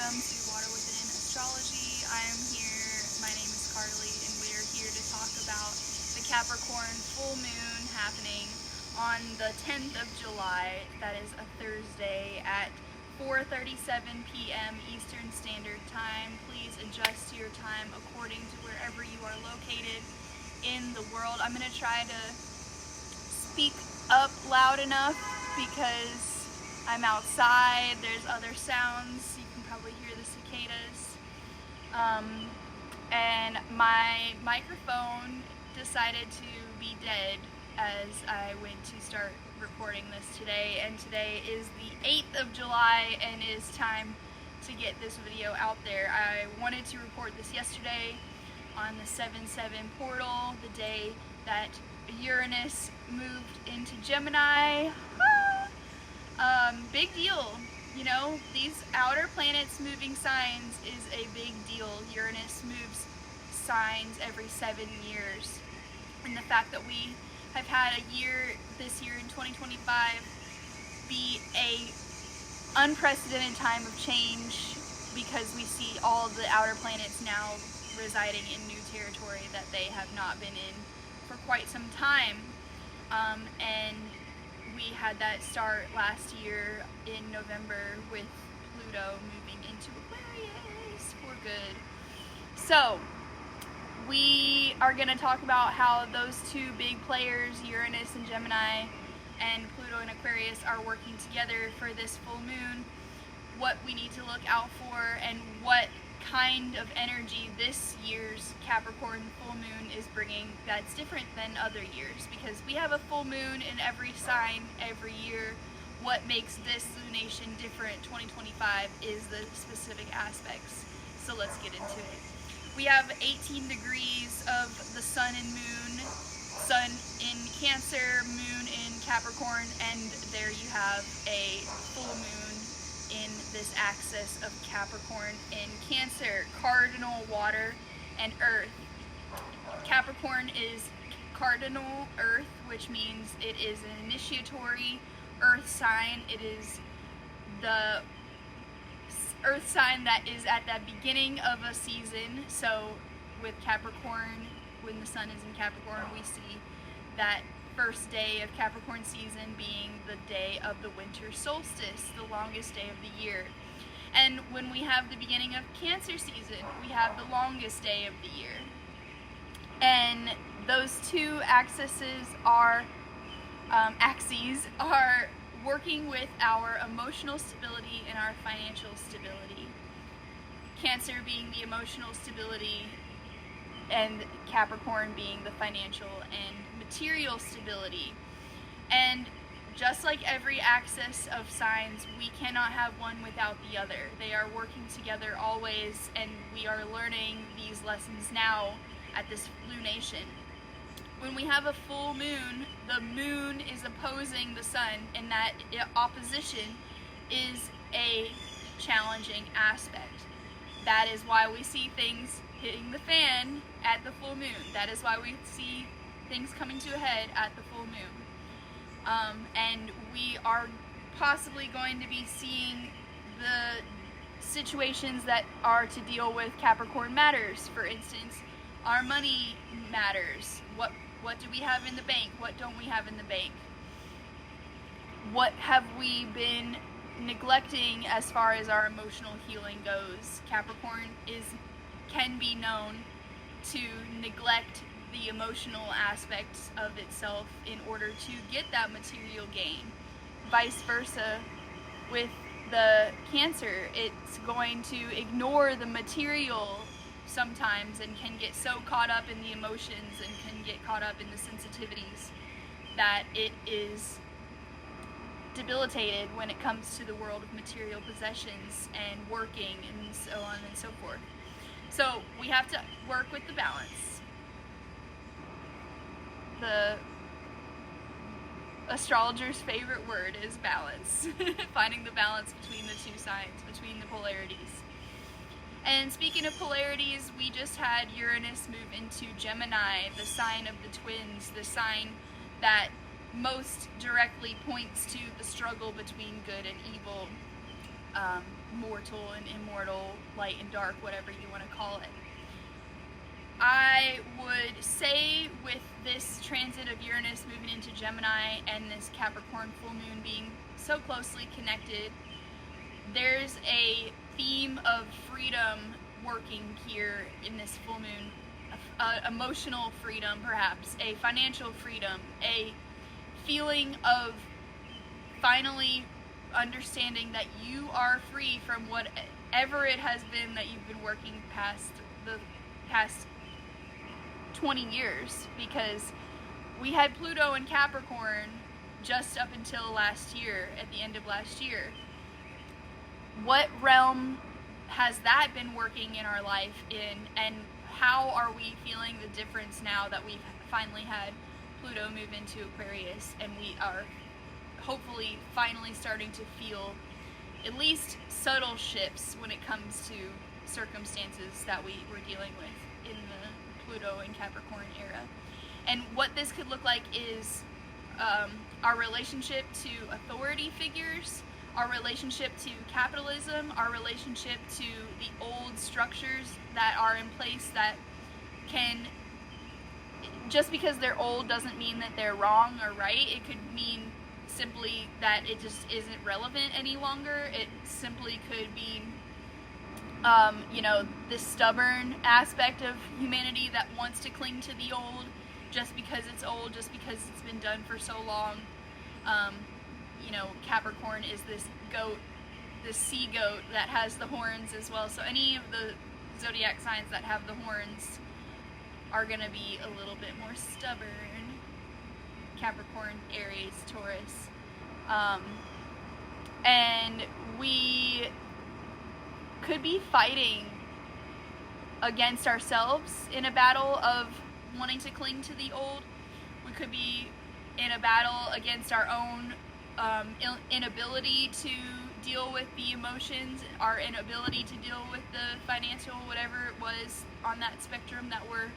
welcome to Water Within Astrology. I am here, my name is Carly, and we are here to talk about the Capricorn full moon happening on the 10th of July. That is a Thursday at 4:37 p.m. Eastern Standard Time. Please adjust your time according to wherever you are located in the world. I'm going to try to speak up loud enough because I'm outside, there's other sounds, you can probably hear the cicadas, and my microphone decided to be dead as I went to start recording this today, and today is the 8th of July and it is time to get this video out there. I wanted to record this yesterday on the 7/7 portal, the day that Uranus moved into Gemini. Big deal, you know, these outer planets moving signs is a big deal. Uranus moves signs every 7 years, and the fact that we have had a year this year in 2025 be a unprecedented time of change because we see all the outer planets now residing in new territory that they have not been in for quite some time, and we had that start last year in November with Pluto moving into Aquarius for good. So we are going to talk about how those two big players, Uranus and Gemini, and Pluto and Aquarius, are working together for this full moon, what we need to look out for, and what kind of energy this year's Capricorn full moon is bringing that's different than other years, because we have a full moon in every sign every year. What makes this lunation different 2025 is the specific aspects. So let's get into it. We have 18 degrees of the sun and moon, sun in Cancer, moon in Capricorn, and there you have a full moon in this axis of Capricorn in Cancer, cardinal water and earth. Capricorn is cardinal earth, which means it is an initiatory earth sign. It is the earth sign that is at the beginning of a season. So with Capricorn, when the sun is in Capricorn, we see that first day of Capricorn season being the day of the winter solstice, the longest day of the year. And when we have the beginning of Cancer season, we have the longest day of the year. And those two axes are working with our emotional stability and our financial stability. Cancer being the emotional stability and Capricorn being the financial and material stability. And just like every axis of signs, we cannot have one without the other. They are working together always, and we are learning these lessons now at this lunation. When we have a full moon, the moon is opposing the sun, and that opposition is a challenging aspect. That is why we see things hitting the fan at the full moon. That is why we see things coming to a head at the full moon. And we are possibly going to be seeing the situations that are to deal with Capricorn matters. For instance, our money matters. What do we have in the bank? What don't we have in the bank? What have we been neglecting as far as our emotional healing goes? Capricorn can be known to neglect the emotional aspects of itself in order to get that material gain. Vice versa with the Cancer, it's going to ignore the material sometimes and can get so caught up in the emotions and can get caught up in the sensitivities that it is debilitated when it comes to the world of material possessions and working and so on and so forth. So we have to work with the balance. The astrologer's favorite word is balance. Finding the balance between the two signs, between the polarities. And speaking of polarities, we just had Uranus move into Gemini, the sign of the twins, the sign that most directly points to the struggle between good and evil. mortal and immortal, light and dark, whatever you want to call it. I would say with this transit of Uranus moving into Gemini and this Capricorn full moon being so closely connected, there's a theme of freedom working here in this full moon. Emotional freedom, perhaps, a financial freedom, a feeling of finally understanding that you are free from whatever it has been that you've been working past the past 20 years, because we had Pluto in Capricorn just up until last year, at the end of last year. What realm has that been working in our life in, and how are we feeling the difference now that we've finally had Pluto move into Aquarius, and we are hopefully finally starting to feel at least subtle shifts when it comes to circumstances that we were dealing with in the Pluto and Capricorn era. And what this could look like is our relationship to authority figures, our relationship to capitalism, our relationship to the old structures that are in place that can, just because they're old doesn't mean that they're wrong or right. It could mean simply that it just isn't relevant any longer. It simply could mean this stubborn aspect of humanity that wants to cling to the old just because it's old, just because it's been done for so long. Capricorn is this goat, this sea goat that has the horns as well. So any of the zodiac signs that have the horns are going to be a little bit more stubborn. Capricorn, Aries, Taurus. And we could be fighting against ourselves in a battle of wanting to cling to the old. We could be in a battle against our own inability to deal with the emotions, our inability to deal with the financial, whatever it was on that spectrum that we're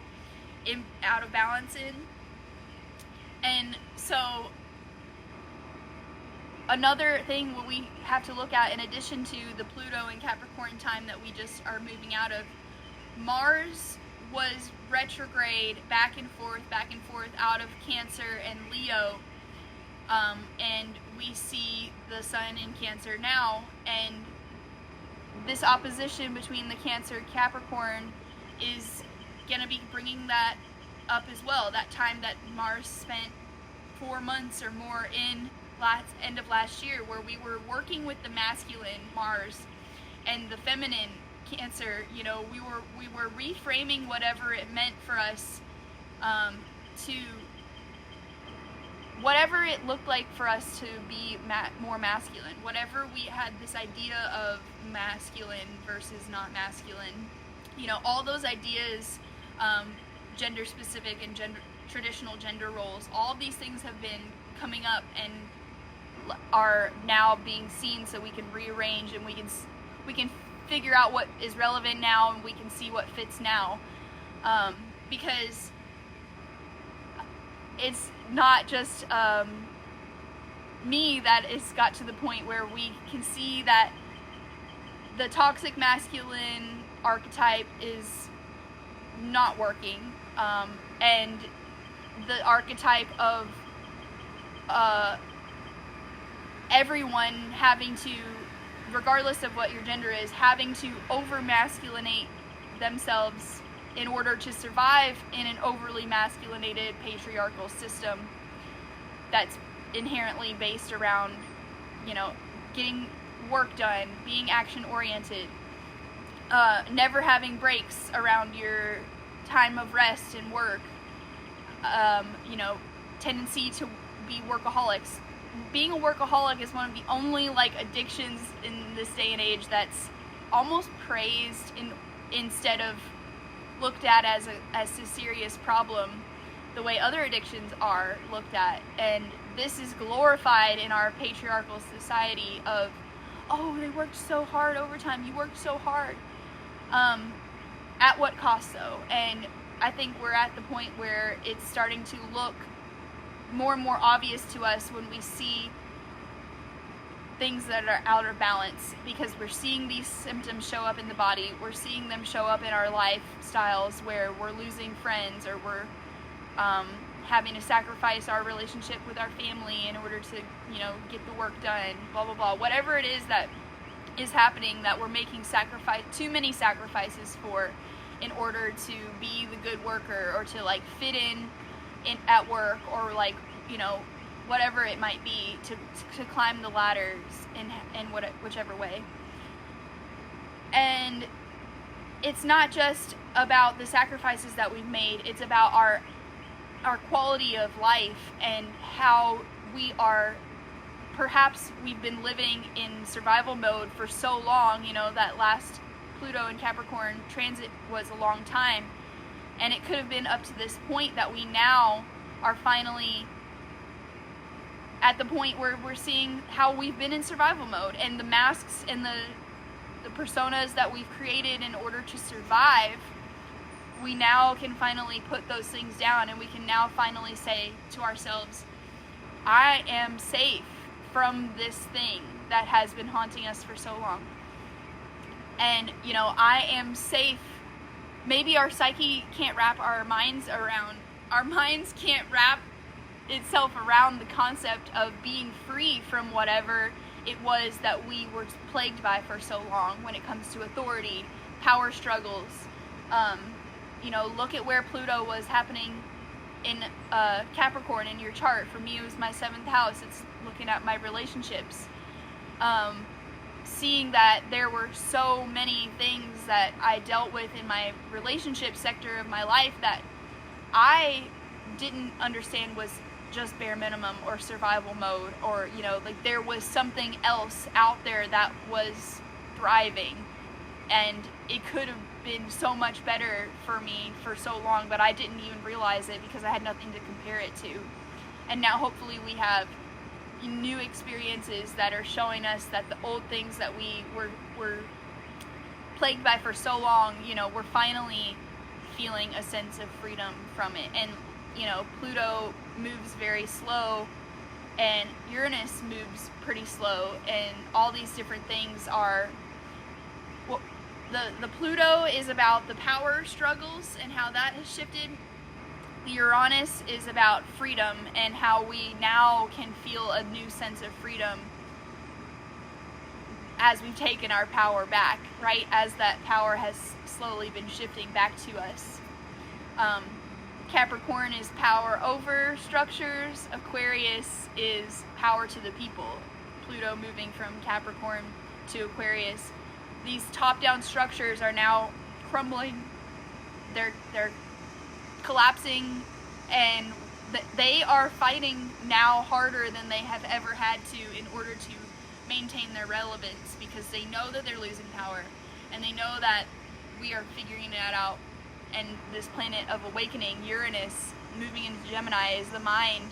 out of balance in. And so another thing what we have to look at, in addition to the Pluto and Capricorn time that we just are moving out of, Mars was retrograde back and forth out of Cancer and Leo, and we see the Sun in Cancer now, and this opposition between the Cancer-Capricorn is going to be bringing that up as well. That time that Mars spent 4 months or more in end of last year, where we were working with the masculine Mars and the feminine Cancer, we were reframing whatever it meant for us to whatever it looked like for us to be more masculine, whatever we had this idea of masculine versus not masculine, all those ideas, gender specific and traditional gender roles, all of these things have been coming up and are now being seen, so we can rearrange and we can figure out what is relevant now, and we can see what fits now, because it's not just me that it's got to the point where we can see that the toxic masculine archetype is not working, and the archetype of everyone having to, regardless of what your gender is, having to over-masculinate themselves in order to survive in an overly masculinated patriarchal system that's inherently based around, getting work done, being action-oriented, never having breaks around your time of rest and work, tendency to be workaholics. Being a workaholic is one of the only addictions in this day and age that's almost praised instead of looked at as a serious problem, the way other addictions are looked at. And this is glorified in our patriarchal society of, oh, they worked so hard overtime, you worked so hard. At what cost though? And I think we're at the point where it's starting to look more and more obvious to us when we see things that are out of balance, because we're seeing these symptoms show up in the body. We're seeing them show up in our lifestyles where we're losing friends, or we're having to sacrifice our relationship with our family in order to, you know, get the work done, blah, blah, blah. Whatever it is that is happening that we're making too many sacrifices for in order to be the good worker, or to like fit in at work, or like, you know, whatever it might be, to climb the ladders in whichever way. And it's not just about the sacrifices that we've made, it's about our quality of life, and how perhaps we've been living in survival mode for so long. You know, that last Pluto and Capricorn transit was a long time, and it could have been up to this point that we now are finally at the point where we're seeing how we've been in survival mode, and the masks and the personas that we've created in order to survive, we now can finally put those things down, and we can now finally say to ourselves, I am safe from this thing that has been haunting us for so long. And, you know, I am safe. Maybe our psyche can't wrap our minds can't wrap itself around the concept of being free from whatever it was that we were plagued by for so long when it comes to authority, power struggles. You know, look at where Pluto was happening in Capricorn in your chart. For me, it was my 7th house. It's looking at my relationships. Seeing that there were so many things that I dealt with in my relationship sector of my life that I didn't understand was just bare minimum or survival mode, or, you know, like there was something else out there that was thriving, and it could have been so much better for me for so long, but I didn't even realize it because I had nothing to compare it to. And now hopefully we have new experiences that are showing us that the old things that we were plagued by for so long, you know, we're finally feeling a sense of freedom from it. And, you know, Pluto moves very slow, and Uranus moves pretty slow, and all these different things are, well, the Pluto is about the power struggles and how that has shifted. The Uranus is about freedom and how we now can feel a new sense of freedom as we've taken our power back, right? As that power has slowly been shifting back to us. Capricorn is power over structures. Aquarius is power to the people. Pluto moving from Capricorn to Aquarius. These top-down structures are now crumbling. They're collapsing, and they are fighting now harder than they have ever had to in order to maintain their relevance, because they know that they're losing power, and they know that we are figuring that out. And this planet of awakening, Uranus, moving into Gemini, is the mind.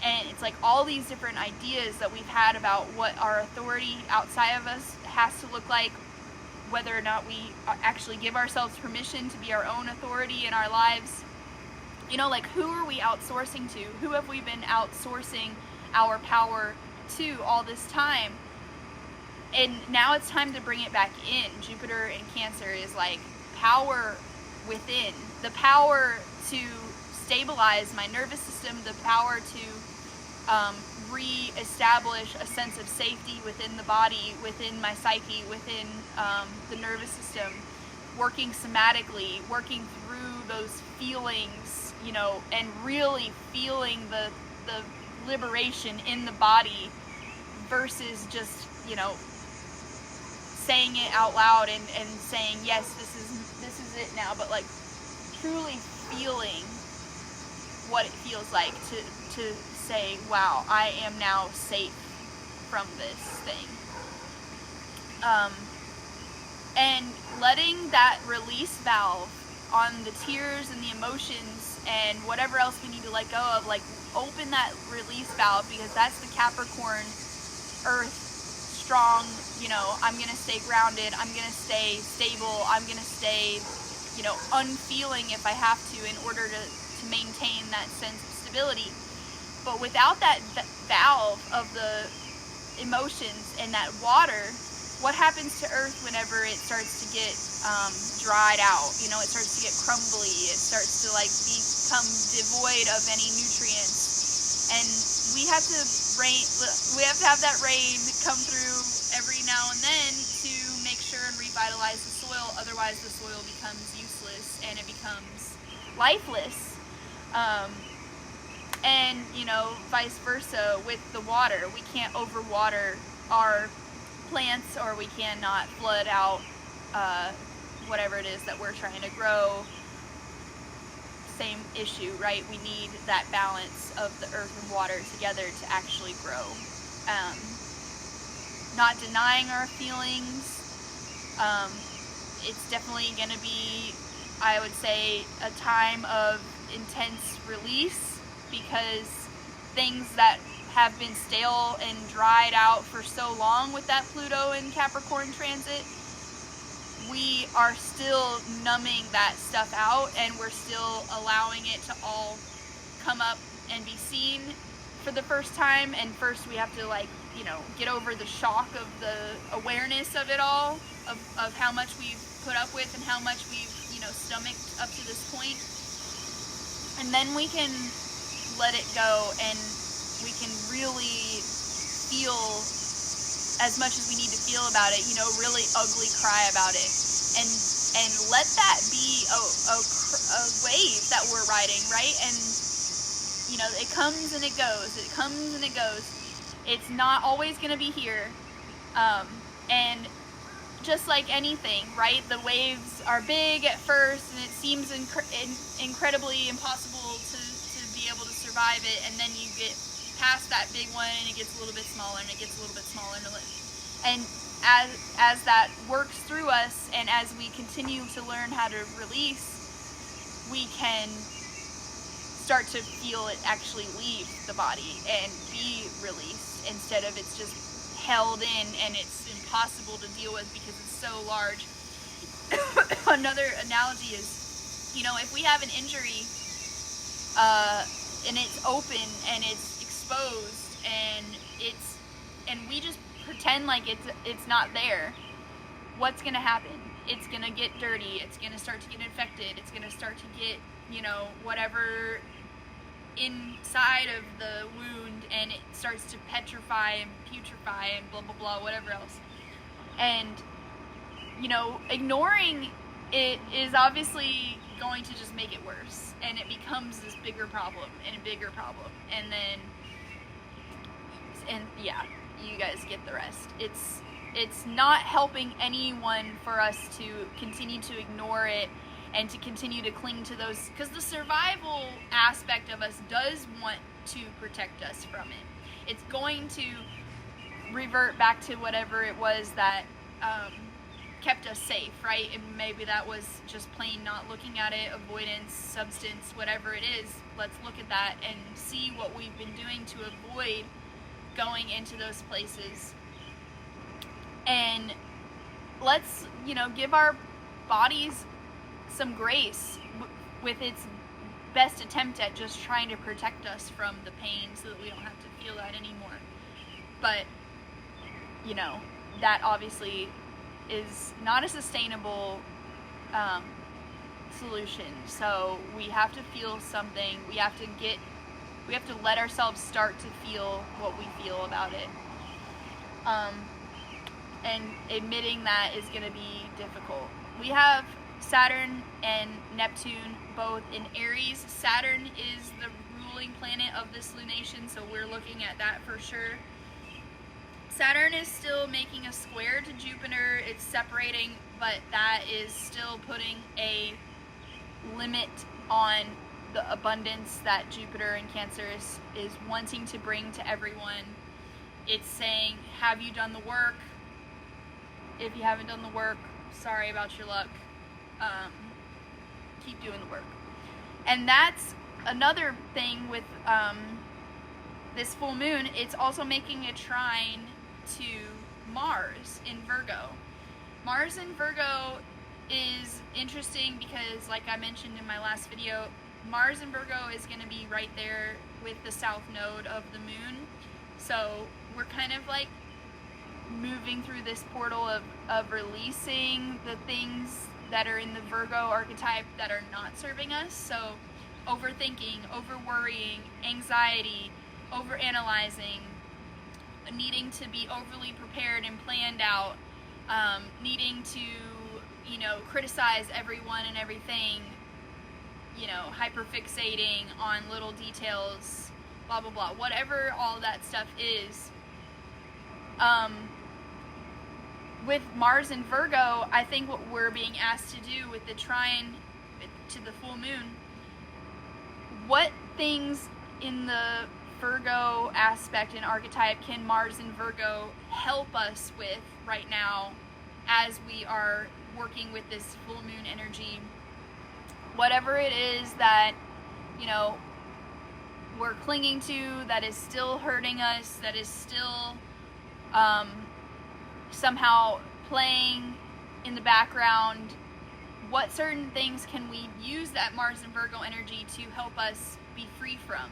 And it's like all these different ideas that we've had about what our authority outside of us has to look like, whether or not we actually give ourselves permission to be our own authority in our lives. You know, like, who are we outsourcing to? Who have we been outsourcing our power to all this time? And now it's time to bring it back in. Jupiter in Cancer is like power within, the power to stabilize my nervous system, the power to re-establish a sense of safety within the body, within my psyche, within the nervous system, working somatically, working through those feelings, you know, and really feeling the liberation in the body versus just, you know, saying it out loud and saying, yes, this is it now, but like truly feeling what it feels like to say, wow, I am now safe from this thing. And letting that release valve on the tears and the emotions and whatever else we need to let go of, like open that release valve, because that's the Capricorn earth, strong, you know, I'm going to stay grounded, I'm going to stay stable, I'm going to stay, you know, unfeeling if I have to in order to maintain that sense of stability. But without that valve of the emotions and that water, what happens to Earth whenever it starts to get dried out? You know, it starts to get crumbly. It starts to like become devoid of any nutrients. And we have to have that rain come through every now and then to make sure and revitalize the soil. Otherwise, the soil becomes useless and it becomes lifeless. And, you know, vice versa with the water. We can't overwater our plants, or we cannot flood out whatever it is that we're trying to grow. Same issue, right? We need that balance of the earth and water together to actually grow. Not denying our feelings. It's definitely going to be, I would say, a time of intense release, because things that have been stale and dried out for so long with that Pluto and Capricorn transit, we are still numbing that stuff out, and we're still allowing it to all come up and be seen for the first time. And first we have to, like, you know, get over the shock of the awareness of it all, of how much we've put up with and how much we've, you know, stomached up to this point. And then we can let it go, and we can really feel as much as we need to feel about it, you know, really ugly cry about it, and let that be a wave that we're riding, right? And, you know, it comes and it goes, it comes and it goes. It's not always going to be here, and just like anything, right, the waves are big at first, and it seems incredibly impossible to be able to survive it, and then you get past that big one and it gets a little bit smaller, and it gets a little bit smaller, and as that works through us, and as we continue to learn how to release, we can start to feel it actually leave the body and be released, instead of it's just held in and it's impossible to deal with because it's so large. Another analogy is, you know, if we have an injury and it's open and it's exposed, and we just pretend like it's not there, what's gonna happen? It's gonna get dirty, it's gonna start to get infected, it's gonna start to get, you know, whatever inside of the wound, and it starts to petrify and putrefy and blah blah blah, whatever else. And, you know, ignoring it is obviously going to just make it worse, and it becomes this bigger problem and a bigger problem, and yeah, you guys get the rest. It's not helping anyone for us to continue to ignore it and to continue to cling to those, because the survival aspect of us does want to protect us from it. It's going to revert back to whatever it was that kept us safe, right? And maybe that was just plain not looking at it, avoidance, substance, whatever it is. Let's look at that and see what we've been doing to avoid going into those places. And let's, you know, give our bodies some grace with its best attempt at just trying to protect us from the pain so that we don't have to feel that anymore. But, you know, that obviously is not a sustainable solution. So we have to feel something. We have to let ourselves start to feel what we feel about it. And admitting that is going to be difficult. We have Saturn and Neptune both in Aries. Saturn is the ruling planet of this lunation, so we're looking at that for sure. Saturn is still making a square to Jupiter. It's separating, but that is still putting a limit on the abundance that Jupiter and Cancer is wanting to bring to everyone. It's saying, have you done the work? If you haven't done the work, sorry about your luck. Keep doing the work. And that's another thing with this full moon. It's also making a trine to Mars in Virgo. Mars in Virgo is interesting because, like I mentioned in my last video, Mars in Virgo is going to be right there with the south node of the moon. So we're kind of like moving through this portal of releasing the things that are in the Virgo archetype that are not serving us. So overthinking, over worrying, anxiety, over analyzing, needing to be overly prepared and planned out, needing to, you know, criticize everyone and everything, you know, hyperfixating on little details, blah blah blah, whatever all that stuff is. With Mars and Virgo, I think what we're being asked to do with the trine to the full moon, what things in the Virgo aspect and archetype can Mars and Virgo help us with right now as we are working with this full moon energy? Whatever it is that, you know, we're clinging to, that is still hurting us, that is still somehow playing in the background, what certain things can we use that Mars and Virgo energy to help us be free from?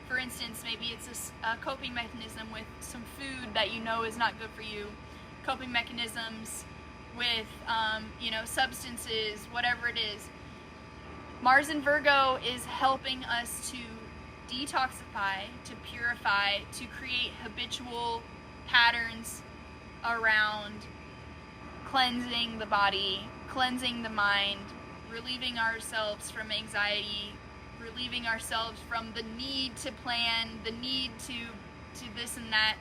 For instance, maybe it's a coping mechanism with some food that you know is not good for you, coping mechanisms with, you know, substances, whatever it is. Mars and Virgo is helping us to detoxify, to purify, to create habitual patterns around cleansing the body, cleansing the mind, relieving ourselves from anxiety, relieving ourselves from the need to plan, the need to this and that.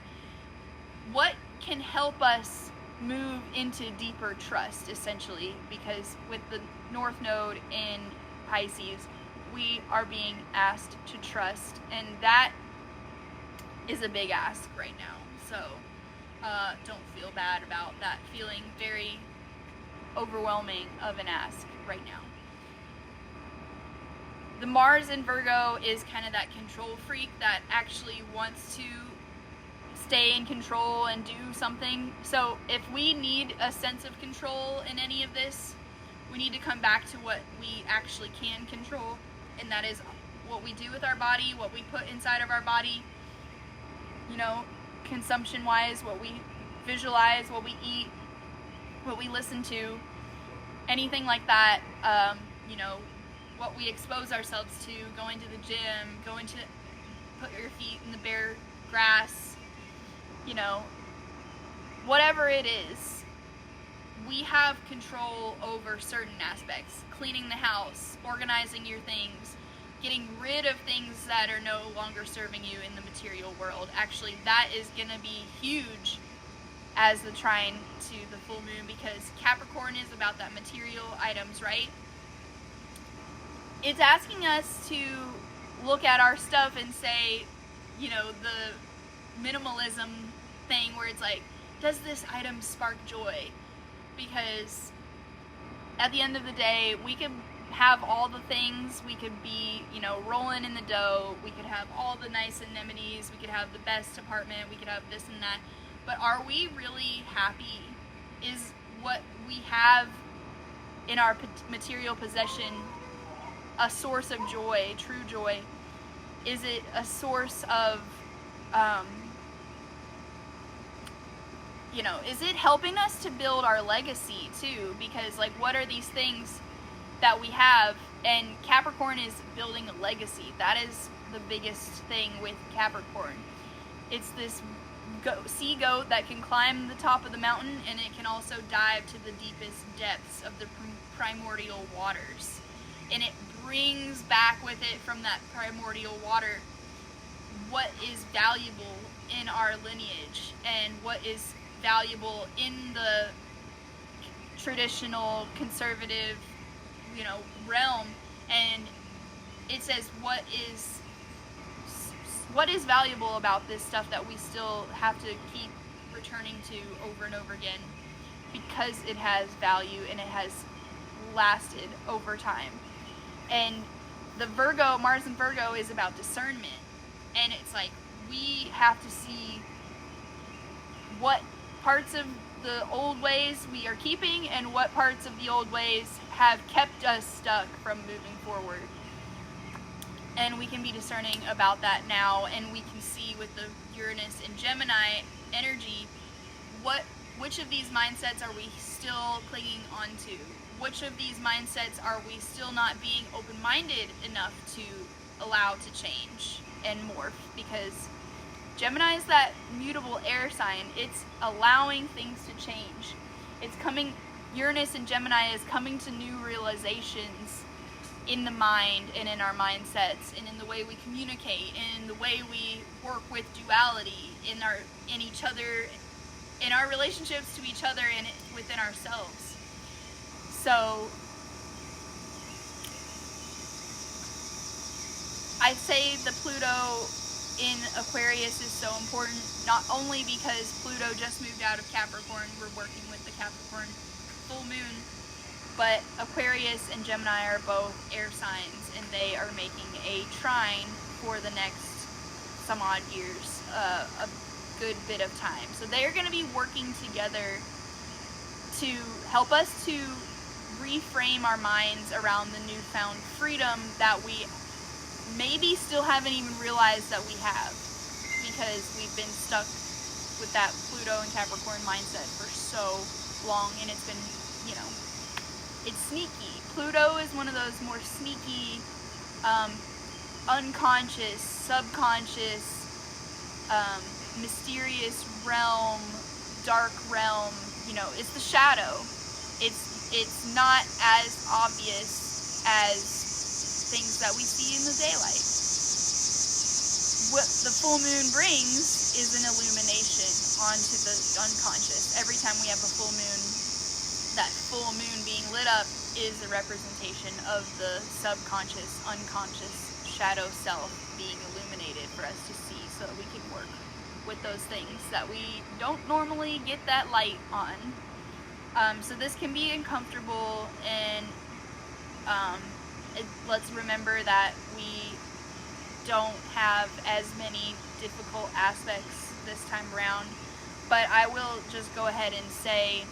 What can help us move into deeper trust, essentially, because with the North Node in Pisces, we are being asked to trust, and that is a big ask right now. So don't feel bad about that feeling very overwhelming of an ask right now. The Mars in Virgo is kind of that control freak that actually wants to stay in control and do something. So if we need a sense of control in any of this, we need to come back to what we actually can control, and that is what we do with our body, what we put inside of our body, you know, consumption wise, what we visualize, what we eat, what we listen to, anything like that, you know, what we expose ourselves to, going to the gym, going to put your feet in the bare grass, you know, whatever it is, we have control over certain aspects. Cleaning the house, organizing your things, getting rid of things that are no longer serving you in the material world. Actually, that is going to be huge as the trine to the full moon, because Capricorn is about that material items, right? It's asking us to look at our stuff and say, you know, the minimalism thing where it's like, does this item spark joy? Because at the end of the day, we could have all the things, we could be, you know, rolling in the dough, we could have all the nice anemones, we could have the best apartment, we could have this and that, but are we really happy? Is what we have in our material possession a source of joy, true joy? Is it a source of, you know, is it helping us to build our legacy too? Because, like, what are these things that we have? And Capricorn is building a legacy. That is the biggest thing with Capricorn. It's this sea goat that can climb the top of the mountain, and it can also dive to the deepest depths of the primordial waters. And it brings back with it from that primordial water what is valuable in our lineage and what is valuable in the traditional conservative, you know, realm. And it says what is valuable about this stuff that we still have to keep returning to over and over again, because it has value and it has lasted over time. And the Virgo, Mars and Virgo, is about discernment. And it's like, we have to see what parts of the old ways we are keeping and what parts of the old ways have kept us stuck from moving forward. And we can be discerning about that now, and we can see with the Uranus and Gemini energy which of these mindsets are we still clinging onto? Which of these mindsets are we still not being open-minded enough to allow to change and morph? Because Gemini is that mutable air sign. It's allowing things to change. It's coming, Uranus and Gemini is coming to new realizations in the mind and in our mindsets and in the way we communicate and in the way we work with duality in each other, in our relationships to each other and within ourselves. So I say the Pluto in Aquarius is so important, not only because Pluto just moved out of Capricorn, we're working with the Capricorn full moon, but Aquarius and Gemini are both air signs, and they are making a trine for the next some odd years, a good bit of time. So they are going to be working together to help us to reframe our minds around the newfound freedom that we maybe still haven't even realized that we have, because we've been stuck with that Pluto and Capricorn mindset for so long, and it's been, you know, it's sneaky. Pluto is one of those more sneaky, unconscious, subconscious, mysterious realm, dark realm, you know, it's the shadow. It's not as obvious as things that we see in the daylight. What the full moon brings is an illumination onto the unconscious. Every time we have a full moon, that full moon being lit up is a representation of the subconscious, unconscious shadow self being illuminated for us to see, so that we can work with those things that we don't normally get that light on. So this can be uncomfortable, and let's remember that we don't have as many difficult aspects this time around. But I will just go ahead and say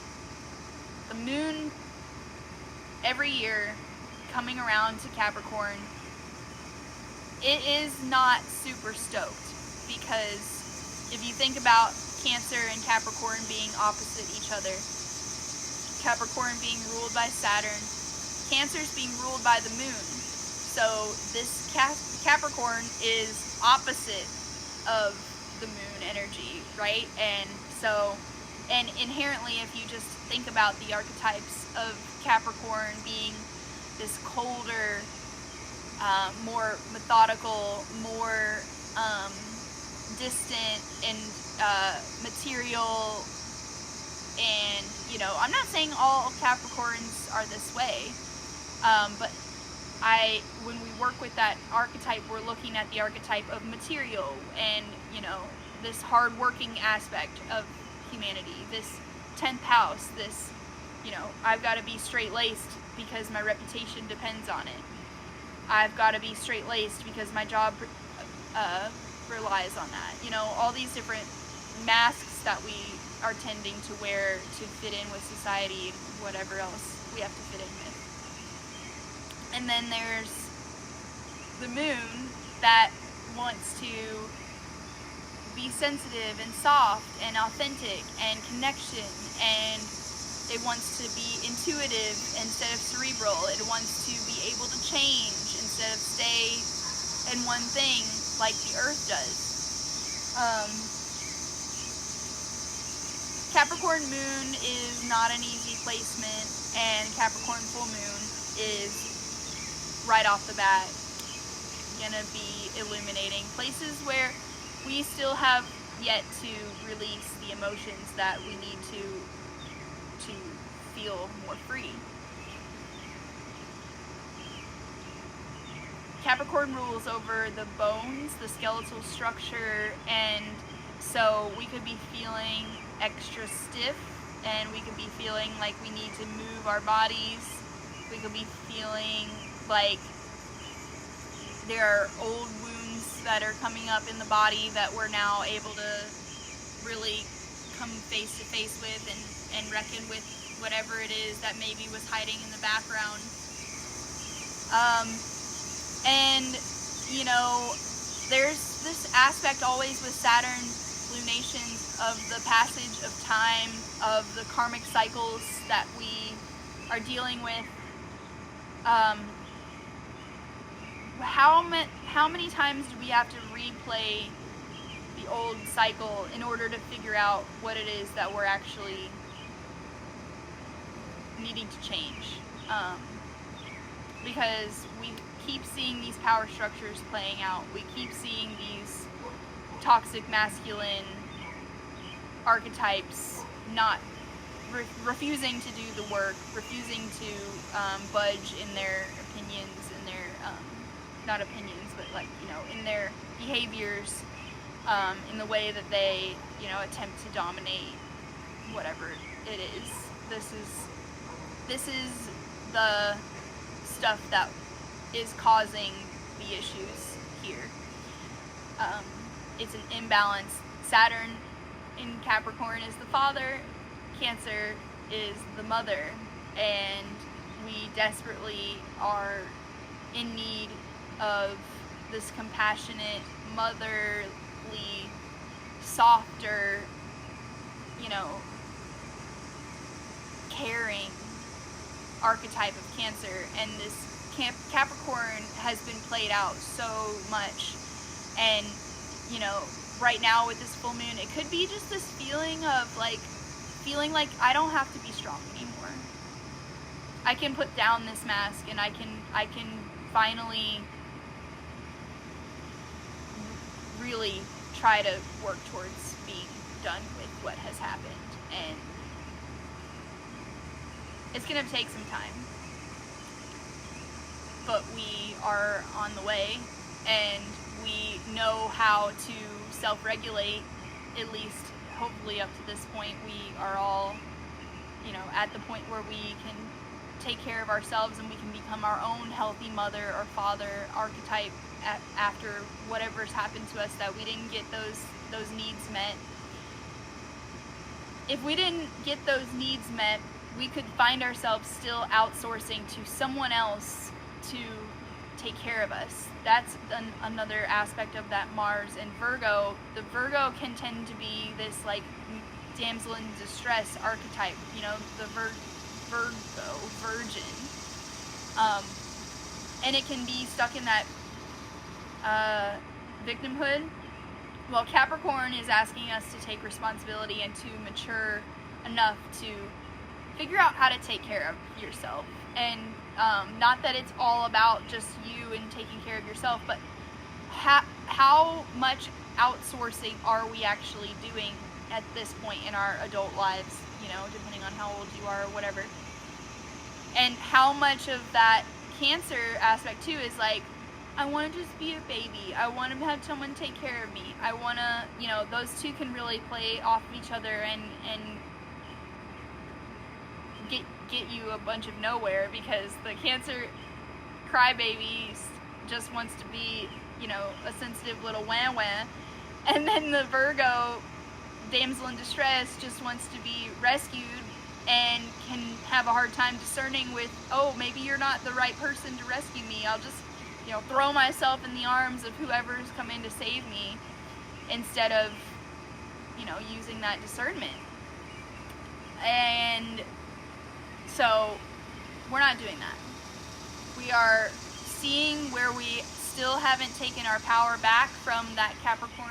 the moon every year coming around to Capricorn, it is not super stoked, because if you think about Cancer and Capricorn being opposite each other, Capricorn being ruled by Saturn, Cancer's being ruled by the moon. So this Capricorn is opposite of the moon energy, right? And so, and inherently, if you just think about the archetypes of Capricorn being this colder, more methodical, more distant and material, and, you know, I'm not saying all Capricorns are this way, but when we work with that archetype, we're looking at the archetype of material and, you know, this hard-working aspect of humanity, this 10th house, this, you know, I've got to be straight-laced because my reputation depends on it. I've got to be straight-laced because my job relies on that. You know, all these different masks that we are tending to wear to fit in with society and whatever else we have to fit in with. And then there's the moon that wants to be sensitive and soft and authentic and connection, and it wants to be intuitive instead of cerebral. It wants to be able to change instead of stay in one thing like the earth does. Capricorn moon is not an easy placement, and Capricorn full moon is right off the bat gonna be illuminating places where we still have yet to release the emotions that we need to feel more free. Capricorn rules over the bones, the skeletal structure, and so we could be feeling extra stiff, and we could be feeling like we need to move our bodies. We could be feeling like there are old wounds that are coming up in the body that we're now able to really come face to face with and reckon with whatever it is that maybe was hiding in the background. And, you know, there's this aspect always with Saturn lunations of the passage of time, of the karmic cycles that we are dealing with. How many times do we have to replay the old cycle in order to figure out what it is that we're actually needing to change? Because we keep seeing these power structures playing out. We keep seeing these toxic masculine archetypes not refusing to do the work, refusing to budge in their opinions, in their not opinions, but like, you know, in their behaviors, in the way that they, you know, attempt to dominate whatever it is. This is the stuff that is causing the issues here. It's an imbalance. Saturn in Capricorn is the father, Cancer is the mother, and we desperately are in need of this compassionate, motherly, softer, you know, caring archetype of Cancer. And this Capricorn has been played out so much. And, you know, right now with this full moon, it could be just this feeling of like, feeling like I don't have to be strong anymore. I can put down this mask and I can finally really try to work towards being done with what has happened. And it's gonna take some time, but we are on the way, and we know how to self-regulate, at least hopefully up to this point. We are all, you know, at the point where we can take care of ourselves and we can become our own healthy mother or father archetype after whatever's happened to us, that we didn't get those needs met. If we didn't get those needs met, we could find ourselves still outsourcing to someone else to take care of us. That's another aspect of that Mars and Virgo. The Virgo can tend to be this like damsel in distress archetype, you know, the Virgo, virgin. And it can be stuck in that victimhood. Well, Capricorn is asking us to take responsibility and to mature enough to figure out how to take care of yourself. And not that it's all about just you and taking care of yourself, but how much outsourcing are we actually doing at this point in our adult lives, you know, depending on how old you are or whatever. And how much of that Cancer aspect too is like, I want to just be a baby. I want to have someone take care of me. I want to, you know, those two can really play off of each other and get you a bunch of nowhere, because the Cancer crybaby just wants to be, you know, a sensitive little wah-wah, and then the Virgo damsel in distress just wants to be rescued and can have a hard time discerning with, oh, maybe you're not the right person to rescue me. I'll just, you know, throw myself in the arms of whoever's come in to save me, instead of, you know, using that discernment. And so we're not doing that. We are seeing where we still haven't taken our power back from that Capricorn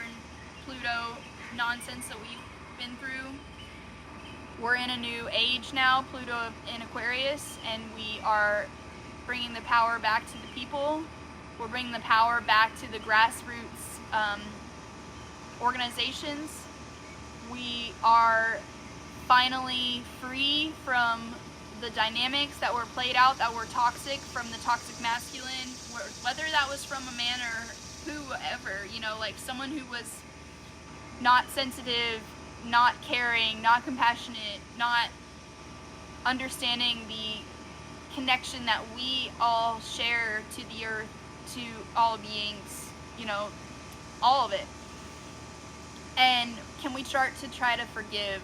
Pluto nonsense that we've been through. We're in a new age now, Pluto in Aquarius, and we are bringing the power back to the people. We're bringing the power back to the grassroots organizations. We are finally free from the dynamics that were played out, that were toxic, from the toxic masculine, whether that was from a man or whoever, you know, like someone who was not sensitive, not caring, not compassionate, not understanding the connection that we all share to the earth, to all beings, you know, all of it. And can we start to try to forgive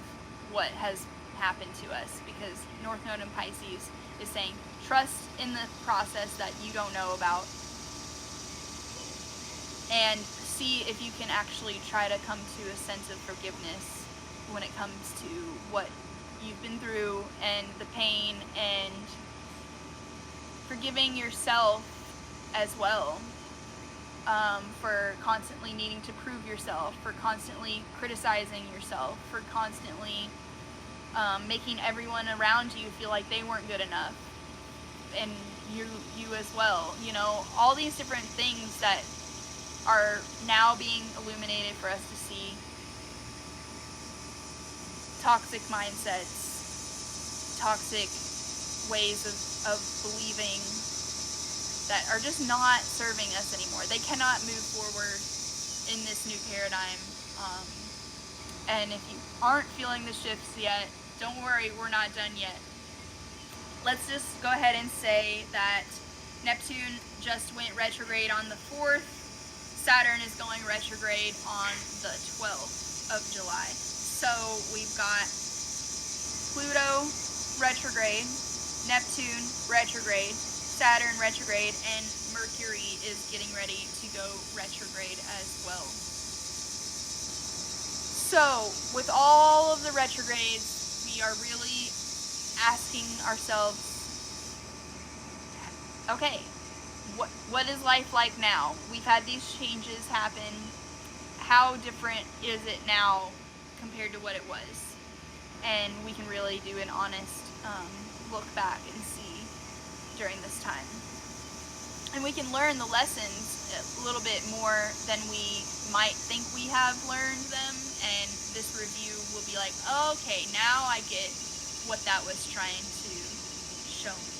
what has happened to us? Because North Node in Pisces is saying, trust in the process that you don't know about, and see if you can actually try to come to a sense of forgiveness when it comes to what you've been through and the pain, and forgiving yourself as well, for constantly needing to prove yourself, for constantly criticizing yourself, for constantly making everyone around you feel like they weren't good enough, and you as well. You know, all these different things that are now being illuminated for us to see. Toxic mindsets, toxic ways of believing that are just not serving us anymore. They cannot move forward in this new paradigm. And if you aren't feeling the shifts yet, don't worry, we're not done yet. Let's just go ahead and say that Neptune just went retrograde on the 4th. Saturn is going retrograde on the 12th of July. So we've got Pluto retrograde, Neptune retrograde, Saturn retrograde, and Mercury is getting ready to go retrograde as well. So with all of the retrogrades, we are really asking ourselves, okay, what is life like now? We've had these changes happen. How different is it now compared to what it was? And we can really do an honest look back and see during this time. And we can learn the lessons a little bit more than we might think we have learned them. And this review will be like, oh, okay, now I get what that was trying to show me.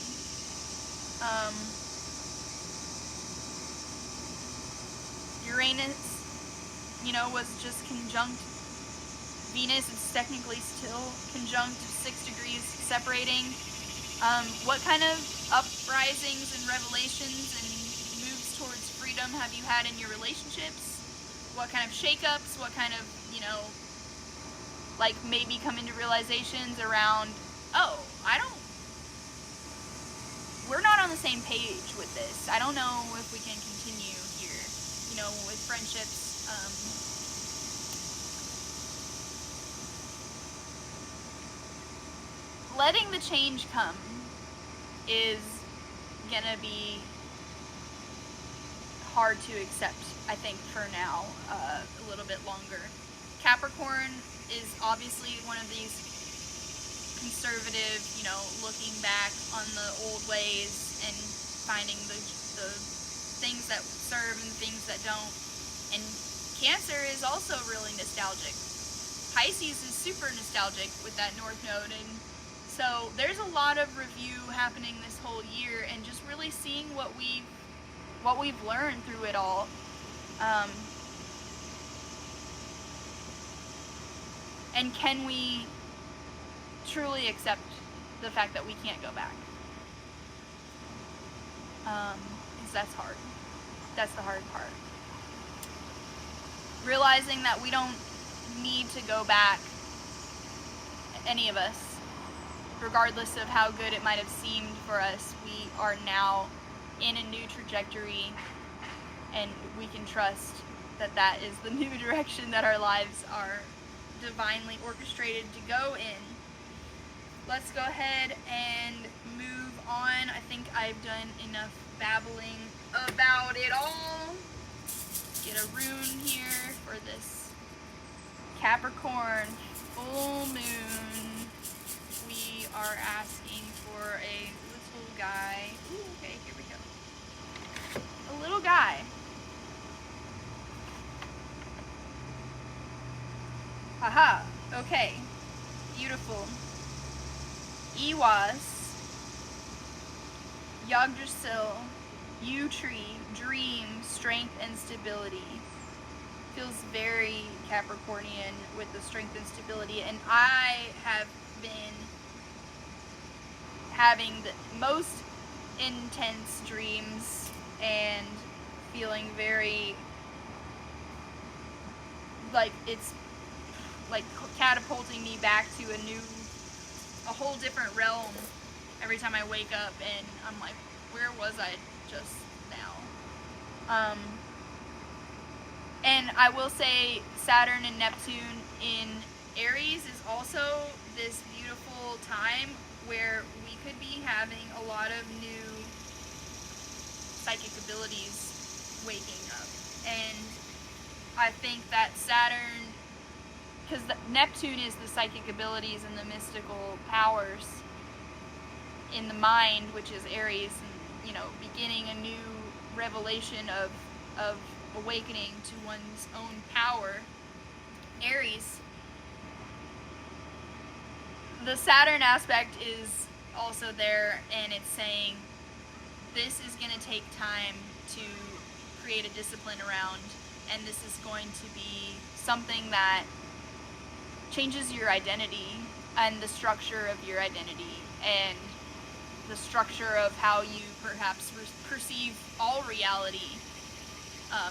Uranus, you know, was just conjunct Venus. It's technically still conjunct 6 degrees separating. What kind of uprisings and revelations and moves towards freedom have you had in your relationships? What kind of shakeups? What kind of, you know, like maybe coming to realizations around, oh, we're not on the same page with this. I don't know if we can continue here, you know, with friendships. Letting the change come is gonna be hard to accept, I think, for now, a little bit longer. Capricorn is obviously one of these conservative, you know, looking back on the old ways and finding the things that serve and things that don't. And Cancer is also really nostalgic. Pisces is super nostalgic with that North Node, and so there's a lot of review happening this whole year, and just really seeing what we've learned through it all. And can we truly accept the fact that we can't go back? Because that's hard. That's the hard part. Realizing that we don't need to go back, any of us, regardless of how good it might have seemed for us. We are now in a new trajectory, and we can trust that that is the new direction that our lives are divinely orchestrated to go in. Let's go ahead and move on. I think I've done enough babbling about it all. Get a rune here for this Capricorn full moon. We are asking for a little guy. Ooh, okay, here we go. A little guy. Haha, okay. Beautiful. Ewas, Yggdrasil, yew tree, dream, strength, and stability. Feels very Capricornian with the strength and stability, and I have been having the most intense dreams and feeling very like it's like catapulting me back to a whole different realm every time I wake up, and I'm like, where was I just now? And I will say Saturn and Neptune in Aries is also this beautiful time where we could be having a lot of new psychic abilities waking up. And I think that Saturn, because Neptune is the psychic abilities and the mystical powers in the mind, which is Aries, and, you know, beginning a new revelation of awakening to one's own power. Aries, the Saturn aspect is also there, and it's saying this is going to take time to create a discipline around, and this is going to be something that changes your identity and the structure of your identity and the structure of how you perhaps perceive all reality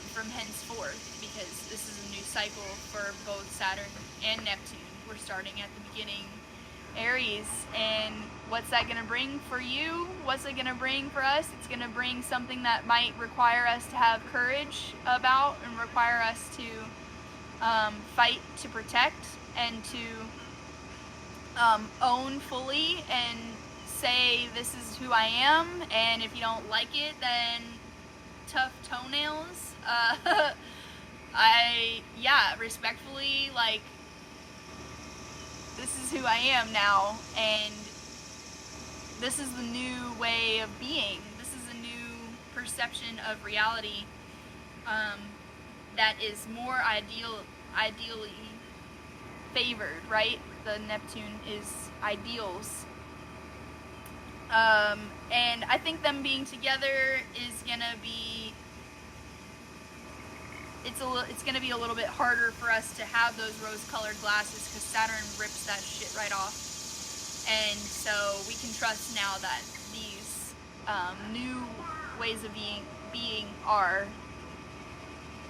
from henceforth, because this is a new cycle for both Saturn and Neptune. We're starting at the beginning, Aries, and what's that going to bring for you? What's it going to bring for us? It's going to bring something that might require us to have courage about and require us to fight to protect and to own fully and say, this is who I am, and if you don't like it, then tough toenails. Respectfully, like, this is who I am now, and this is the new way of being. This is a new perception of reality that is more ideally favored, right? The Neptune is ideals. And I think them being together is gonna be, it's gonna be a little bit harder for us to have those rose-colored glasses, because Saturn rips that shit right off. And so we can trust now that these new ways of being are.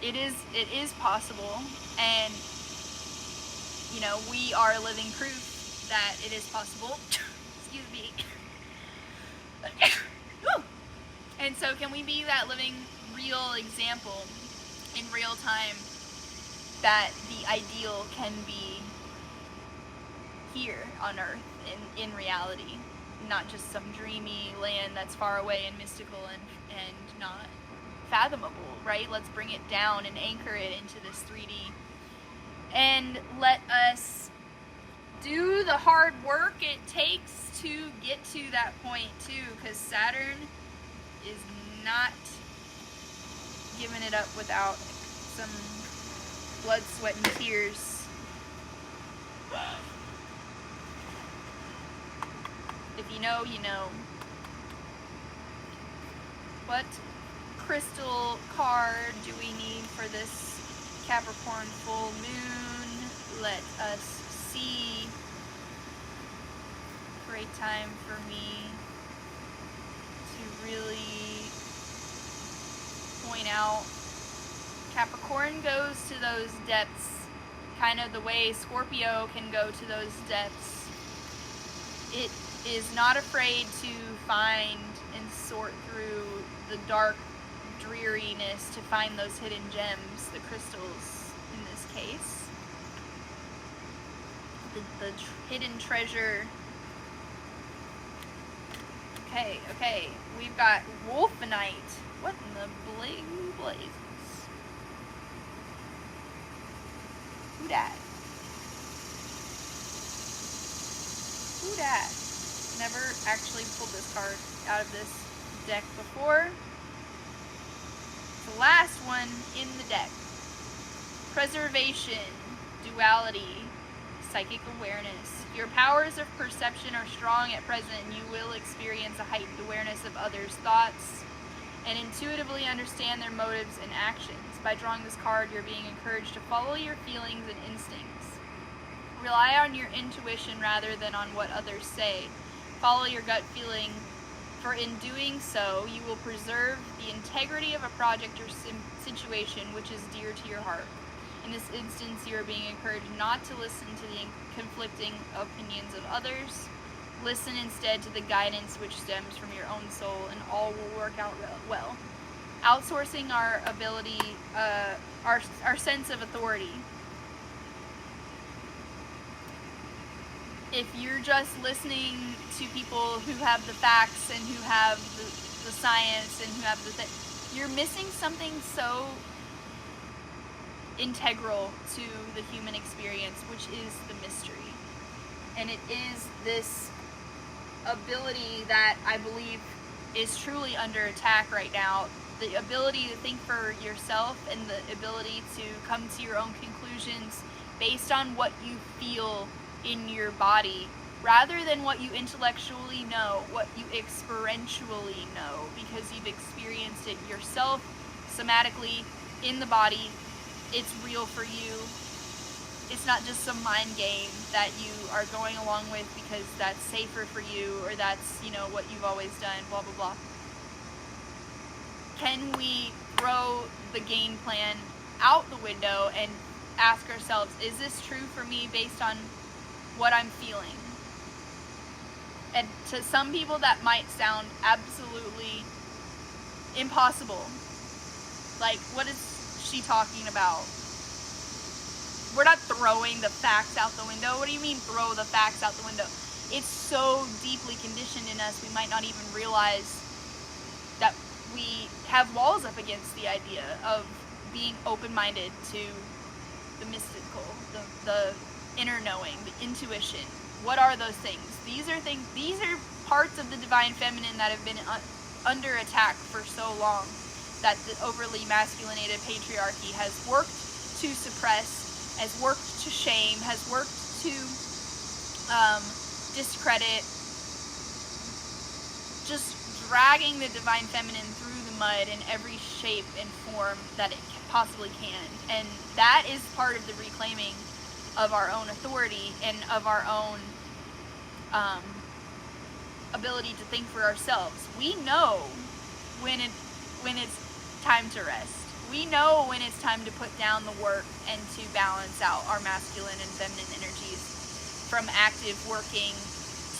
It is possible, and you know, we are living proof that it is possible. Excuse me. And so can we be that living, real example in real time that the ideal can be here on Earth in reality, not just some dreamy land that's far away and mystical and not fathomable, right? Let's bring it down and anchor it into this 3D, and let us do the hard work it takes to get to that point too, because Saturn is not giving it up without some blood, sweat, and tears. If you know, you know. What crystal card do we need for this Capricorn full moon? Let us see. Great time for me to really point out. Capricorn goes to those depths kind of the way Scorpio can go to those depths. It is not afraid to find and sort through the dark dreariness to find those hidden gems, the crystals in this case. The hidden treasure. Okay, we've got Wolfenite. What in the blazes? Who dat? Who dat? Never actually pulled this card out of this deck before. It's the last one in the deck. Preservation, duality, psychic awareness. Your powers of perception are strong at present, and you will experience a heightened awareness of others' thoughts and intuitively understand their motives and actions. By drawing this card, you're being encouraged to follow your feelings and instincts. Rely on your intuition rather than on what others say. Follow your gut feeling, for in doing so, you will preserve the integrity of a project or situation which is dear to your heart. In this instance, you are being encouraged not to listen to the conflicting opinions of others. Listen instead to the guidance which stems from your own soul, and all will work out well. Outsourcing our ability, our sense of authority. if you're just listening to people who have the facts and who have the science and who have you're missing something so integral to the human experience, which is the mystery. And it is this ability that I believe is truly under attack right now. The ability to think for yourself and the ability to come to your own conclusions based on what you feel in your body, rather than what you intellectually know, what you experientially know, because you've experienced it yourself, somatically, in the body. It's real for you. It's not just some mind game that you are going along with because that's safer for you, or that's, you know, what you've always done, blah, blah, blah. Can we throw the game plan out the window and ask ourselves, is this true for me based on what I'm feeling? And to some people that might sound absolutely impossible. Like, what is she talking about? We're not throwing the facts out the window. What do you mean throw the facts out the window? It's so deeply conditioned in us, we might not even realize that we have walls up against the idea of being open-minded to the mystical, the inner knowing, the intuition. What are those things? These are parts of the divine feminine that have been under attack for so long, that the overly masculinated patriarchy has worked to suppress, has worked to shame, has worked to discredit, just dragging the divine feminine through the mud in every shape and form that it possibly can. And that is part of the reclaiming of our own authority and of our own ability to think for ourselves. We know when it's time to rest. We know when it's time to put down the work and to balance out our masculine and feminine energies from active working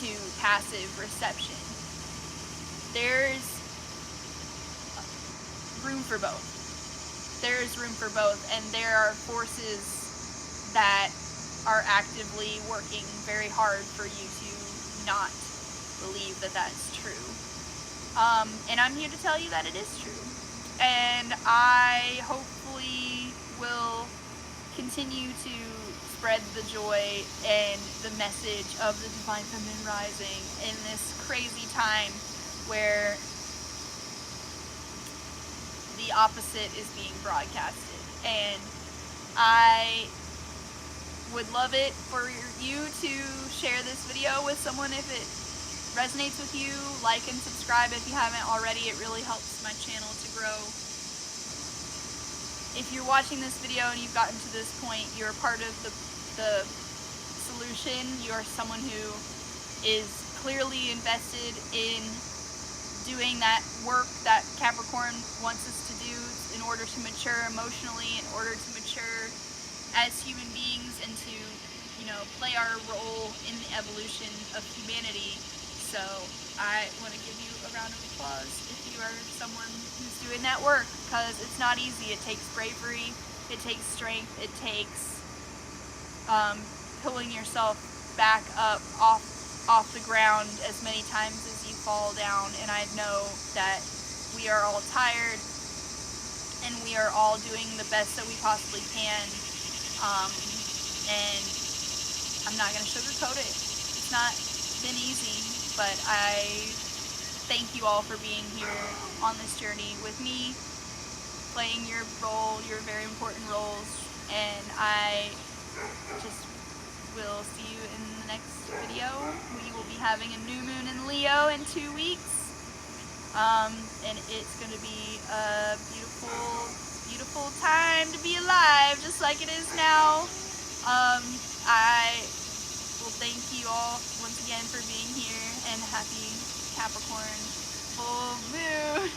to passive reception. There's room for both. There's room for both, and there are forces that are actively working very hard for you to not believe that that's true. And I'm here to tell you that it is true. And I hopefully will continue to spread the joy and the message of the divine feminine rising in this crazy time where the opposite is being broadcasted. And I would love it for you to share this video with someone if it resonates with you. Like and subscribe if you haven't already. It really helps my channel to grow. If you're watching this video and you've gotten to this point, you're part of the solution. You are someone who is clearly invested in doing that work that Capricorn wants us to do in order to mature emotionally, in order to mature as human beings, and to, you know, play our role in the evolution of humanity. So I want to give you a round of applause if you are someone who's doing that work, because it's not easy. It takes bravery, it takes strength, it takes pulling yourself back up off the ground as many times as you fall down. And I know that we are all tired and we are all doing the best that we possibly can. And I'm not going to sugarcoat it. It's not been easy, but I thank you all for being here on this journey with me, playing your role, your very important roles, and I just will see you in the next video. We will be having a new moon in Leo in 2 weeks, and it's going to be a beautiful, beautiful time to be alive, just like it is now. I will thank you all once again for being here, and happy Capricorn full moon.